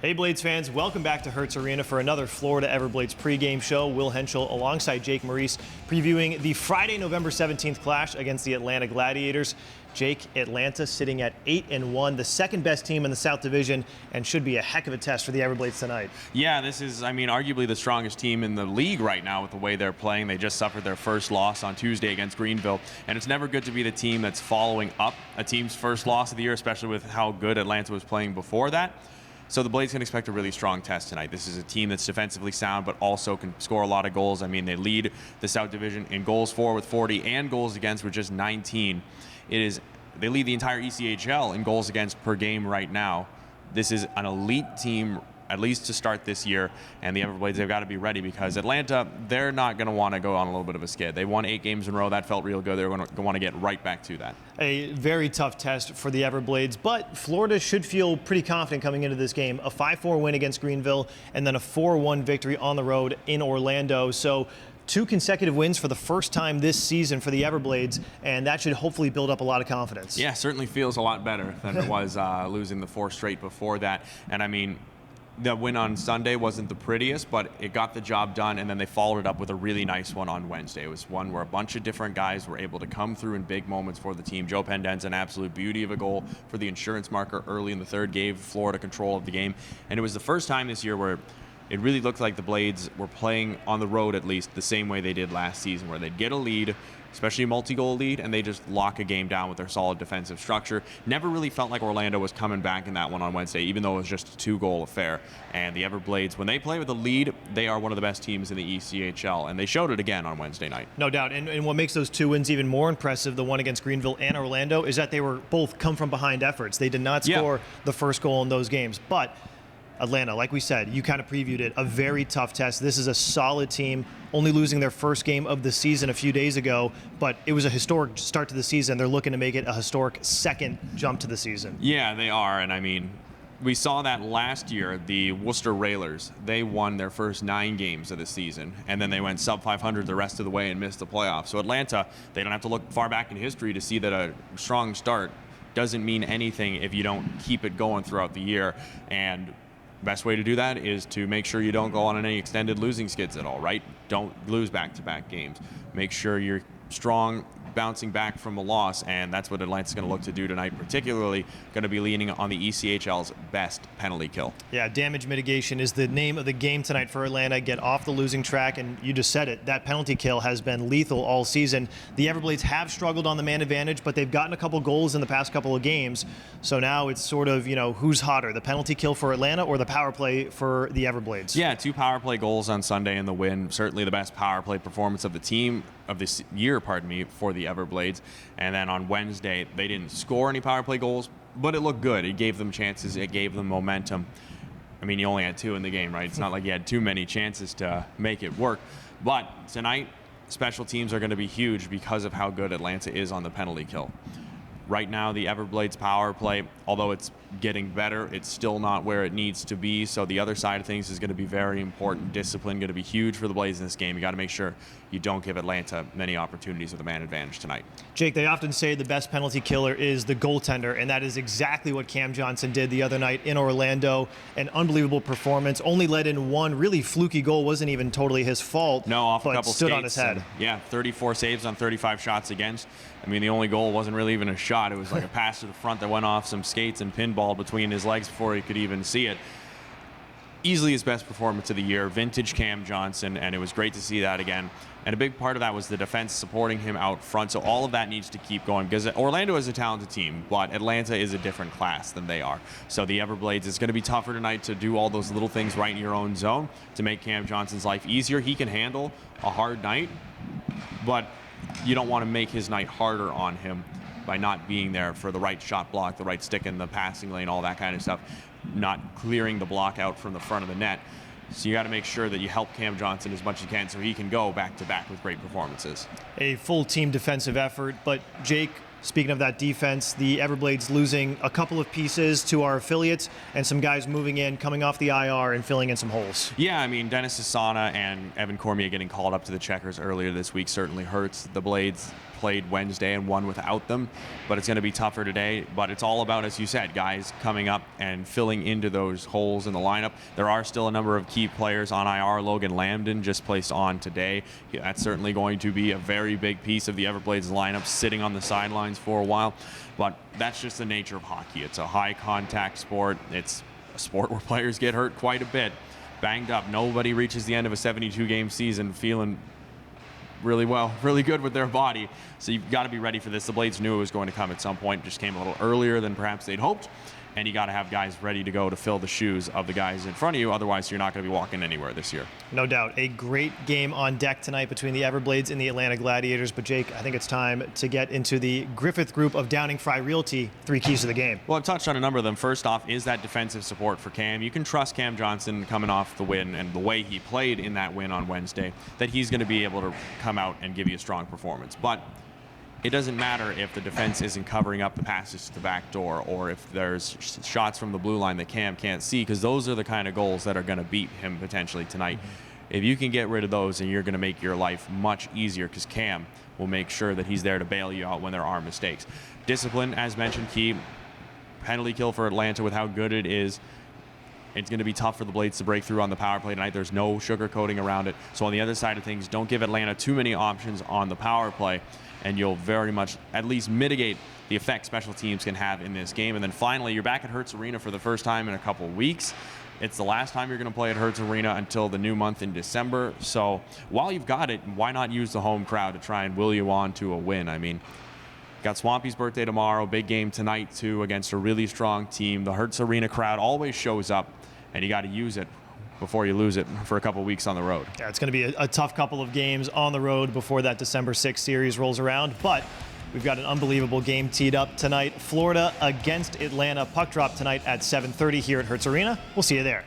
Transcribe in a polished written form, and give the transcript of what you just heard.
Hey Blades fans, welcome back to Hertz Arena for another Florida Everblades pregame show. Will Henschel alongside Jake Maurice previewing the Friday, November 17th clash against the Atlanta Gladiators. Jake, Atlanta sitting at 8-1, the second best team in the South Division, and should be a heck of a test for the Everblades tonight. Yeah, this is, arguably the strongest team in the league right now with the way they're playing. They just suffered their first loss on Tuesday against Greenville, and it's never good to be the team that's following up a team's first loss of the year, especially with how good Atlanta was playing before that. So the Blades can expect a really strong test tonight. This is a team that's defensively sound, but also can score a lot of goals. They lead the South Division in goals for with 40 and goals against with just 19. They lead the entire ECHL in goals against per game right now. This is an elite team, at least to start this year, and the Everblades, they've got to be ready because Atlanta, they're not going to want to go on a little bit of a skid. They won 8 games in a row. That felt real good. They're going to want to get right back to that. A very tough test for the Everblades, but Florida should feel pretty confident coming into this game. A 5-4 win against Greenville and then a 4-1 victory on the road in Orlando. So 2 consecutive wins for the first time this season for the Everblades, and that should hopefully build up a lot of confidence. Yeah, certainly feels a lot better than it was losing the 4 straight before that. And the win on Sunday wasn't the prettiest, but it got the job done, and then they followed it up with a really nice one on Wednesday. It was one where a bunch of different guys were able to come through in big moments for the team. Joe Penden's an absolute beauty of a goal for the insurance marker early in the third, gave Florida control of the game. And it was the first time this year where it really looked like the Blades were playing on the road, at least the same way they did last season, where they'd get a lead, especially a multi-goal lead, and they just lock a game down with their solid defensive structure. Never really felt like Orlando was coming back in that one on Wednesday, even though it was just a 2-goal affair. And the Everblades, when they play with a lead, they are one of the best teams in the ECHL, and they showed it again on Wednesday night. No doubt, and what makes those 2 wins even more impressive, the one against Greenville and Orlando, is that they were both come-from-behind efforts. They did not score the first goal in those games, but Atlanta, like we said, you kind of previewed it, a very tough test. This is a solid team, only losing their first game of the season a few days ago, but it was a historic start to the season. They're looking to make it a historic second jump to the season. Yeah, they are, and we saw that last year. The Worcester Railers, they won their first 9 games of the season, and then they went sub-500 the rest of the way and missed the playoffs. So Atlanta, they don't have to look far back in history to see that a strong start doesn't mean anything if you don't keep it going throughout the year. And best way to do that is to make sure you don't go on any extended losing skids at all, right? Don't lose back-to-back games. Make sure you're strong bouncing back from a loss, and that's what Atlanta's going to look to do tonight, particularly going to be leaning on the ECHL's best penalty kill. Yeah, damage mitigation is the name of the game tonight for Atlanta. Get off the losing track, and you just said it, that penalty kill has been lethal all season. The Everblades have struggled on the man advantage, but they've gotten a couple goals in the past couple of games, so now it's sort of, who's hotter, the penalty kill for Atlanta or the power play for the Everblades? Yeah, 2 power play goals on Sunday in the win. Certainly the best power play performance of the team of this year, for the Everblades. And then on Wednesday, they didn't score any power play goals, but it looked good. It gave them chances. It gave them momentum. You only had 2 in the game, right? It's not like you had too many chances to make it work. But tonight, special teams are going to be huge because of how good Atlanta is on the penalty kill. Right now, the Everblades power play, although it's getting better, it's still not where it needs to be. So the other side of things is going to be very important. Discipline going to be huge for the Blades in this game. You got to make sure you don't give Atlanta many opportunities with a man advantage tonight. Jake, they often say the best penalty killer is the goaltender, and that is exactly what Cam Johnson did the other night in Orlando. An unbelievable performance. Only let in 1 really fluky goal. Wasn't even totally his fault. No, off a couple stood skates on his head. Yeah, 34 saves on 35 shots against. The only goal wasn't really even a shot. It was like a pass to the front that went off some skates and pinball between his legs before he could even see it. Easily his best performance of the year, vintage Cam Johnson, and it was great to see that again. And a big part of that was the defense supporting him out front. So all of that needs to keep going because Orlando is a talented team, but Atlanta is a different class than they are. So the Everblades, it's going to be tougher tonight to do all those little things right in your own zone to make Cam Johnson's life easier. He can handle a hard night, but you don't want to make his night harder on him by not being there for the right shot block, the right stick in the passing lane, all that kind of stuff, not clearing the block out from the front of the net. So you got to make sure that you help Cam Johnson as much as you can so he can go back-to-back with great performances. A full team defensive effort, but Jake, speaking of that defense, the Everblades losing a couple of pieces to our affiliates and some guys moving in, coming off the IR and filling in some holes. Yeah, Dennis Asana and Evan Cormier getting called up to the checkers earlier this week certainly hurts the Blades played Wednesday and won without them, but it's going to be tougher today. But it's all about, as you said, guys coming up and filling into those holes in the lineup. There are still a number of key players on IR. Logan Lambden just placed on today. That's certainly going to be a very big piece of the Everblades lineup, sitting on the sidelines for a while. But that's just the nature of hockey. It's a high contact sport. It's a sport where players get hurt quite a bit, banged up. Nobody reaches the end of a 72-game season feeling really well, really good with their body. So you've got to be ready for this. The Blades knew it was going to come at some point. It just came a little earlier than perhaps they'd hoped. And you got to have guys ready to go to fill the shoes of the guys in front of you. Otherwise, you're not going to be walking anywhere this year. No doubt. A great game on deck tonight between the Everblades and the Atlanta Gladiators. But, Jake, I think it's time to get into the Griffith Group of Downing Fry Realty 3 keys to the game. Well, I've touched on a number of them. First off is that defensive support for Cam. You can trust Cam Johnson coming off the win and the way he played in that win on Wednesday, that he's going to be able to come out and give you a strong performance. But it doesn't matter if the defense isn't covering up the passes to the back door, or if there's shots from the blue line that Cam can't see, because those are the kind of goals that are going to beat him potentially tonight. If you can get rid of those, then you're going to make your life much easier, because Cam will make sure that he's there to bail you out when there are mistakes. Discipline, as mentioned, key. Penalty kill for Atlanta with how good it is. It's going to be tough for the Blades to break through on the power play tonight. There's no sugarcoating around it. So on the other side of things, don't give Atlanta too many options on the power play, and you'll very much at least mitigate the effect special teams can have in this game. And then finally, you're back at Hertz Arena for the first time in a couple weeks. It's the last time you're going to play at Hertz Arena until the new month in December. So while you've got it, why not use the home crowd to try and will you on to a win? I mean, got Swampy's birthday tomorrow, big game tonight too against a really strong team. The Hertz Arena crowd always shows up, and you got to use it before you lose it for a couple weeks on the road. Yeah, it's going to be a tough couple of games on the road before that December 6th series rolls around, but we've got an unbelievable game teed up tonight. Florida against Atlanta. Puck drop tonight at 7:30 here at Hertz Arena. We'll see you there.